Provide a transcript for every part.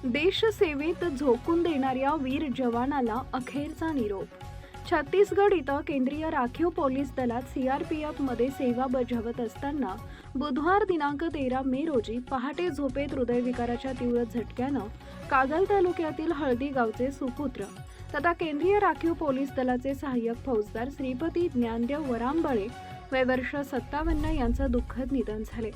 देशसेवेत झोकून देणाऱ्या वीर जवानाला अखेरचा निरोप। छत्तीसगड इथं केंद्रीय राखीव पोलीस दलात सीआरपीएफमध्ये सेवा बजावत असताना बुधवार दिनांक 13 मे रोजी पहाटे झोपेत हृदयविकाराच्या तीव्र झटक्यानं कागल तालुक्यातील हळदी गावचे सुपुत्र तथा केंद्रीय राखीव पोलीस दलाचे सहाय्यक फौजदार श्रीपती ज्ञानदेव वरांबळे वय वर्ष 57 यांचं दुःखद निधन झाले।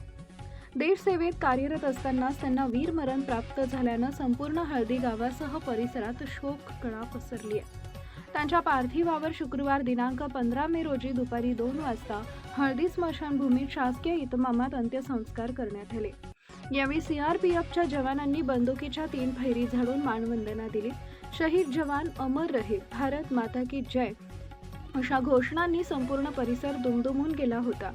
देशसेवेत कार्यरत असतानाच त्यांना वीरमरण प्राप्त झाल्यानं संपूर्ण हळदी गावासह परिसरात शोककळा पसरली आहे। त्यांच्या पार्थिवावर शुक्रवार दिनांक 15 मे रोजी दुपारी 2 वाजता हळदी स्मशानभूमीत शासकीय इतमामात अंत्यसंस्कार करण्यात आले। यावेळी सीआरपीएफच्या जवानांनी बंदुकीच्या 3 फैरी झाडून मानवंदना दिली। शहीद जवान अमर रहे, भारत माता की जय अशा घोषणांनी संपूर्ण परिसर दुमदुमून गेला होता।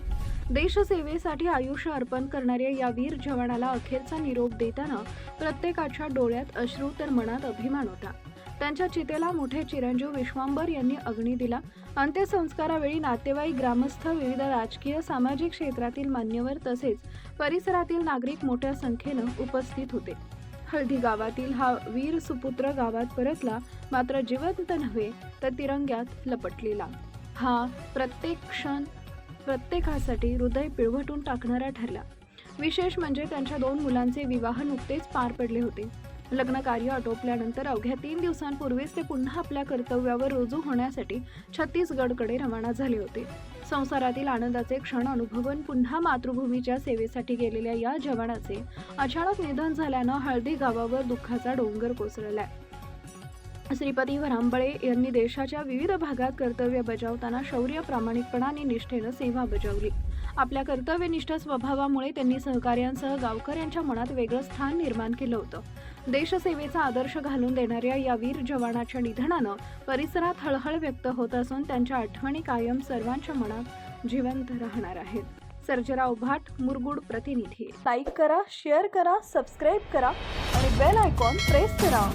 देशसेवेसाठी आयुष्य अर्पण करणाऱ्या या वीर जवानाला अखेरचा निरोप देताना प्रत्येकाच्या डोळ्यात अश्रू तर मनात अभिमान होता। त्यांच्या चितेला मोठे चिरंजीव विश्वांबर यांनी अग्नी दिला। अंत्यसंस्कारावेळी नातेवाईक, ग्रामस्थ, विविध राजकीय सामाजिक क्षेत्रातील मान्यवर तसेच परिसरातील नागरिक मोठ्या संख्येनं उपस्थित होते। हळदी गावातील हा वीर सुपुत्र गावात परतला, मात्र जिवंत नव्हे तर तिरंग्यात लपटलेला। हा प्रत्येक क्षण प्रत्येकासाठी हृदय पिळवटून टाकणारा ठरला। विशेष म्हणजे त्यांच्या 2 मुलांचे विवाह नुकतेच पार पडले होते। लग्न कार्य आटोपल्यानंतर अवघ्या 3 दिवसांपूर्वीच ते पुन्हा आपल्या कर्तव्यावर रुजू होण्यासाठी छत्तीसगडकडे रवाना झाले होते। संसारातील आनंदाचे क्षण अनुभवून पुन्हा मातृभूमीच्या सेवेसाठी गेलेल्या या जवानाचे अचानक निधन झाल्यानं हळदी गावावर दुःखाचा डोंगर कोसळलाय। श्रीपती वरांबळे यांनी देशाच्या विविध भागात कर्तव्य बजावताना शौर्य, प्रामाणिकपणा आणि निष्ठेनं सेवा बजावली। आपल्या कर्तव्यनिष्ठ स्वभावामुळे त्यांनी सहकार्यांसह गावकऱ्यांच्या मनात वेगळं स्थान निर्माण केलं होतं। देशसेवेचा आदर्श घालून देणाऱ्या या वीर जवानाच्या निधनानं परिसरात हळहळ व्यक्त होत असून त्यांच्या आठवणी कायम सर्वांच्या मनात जिवंत राहणार आहेत। सर्जेराव भाट, मुरगुड प्रतिनिधी। लाईक करा, शेअर करा, सबस्क्राईब करा आणि बेल आयकॉन प्रेस करा।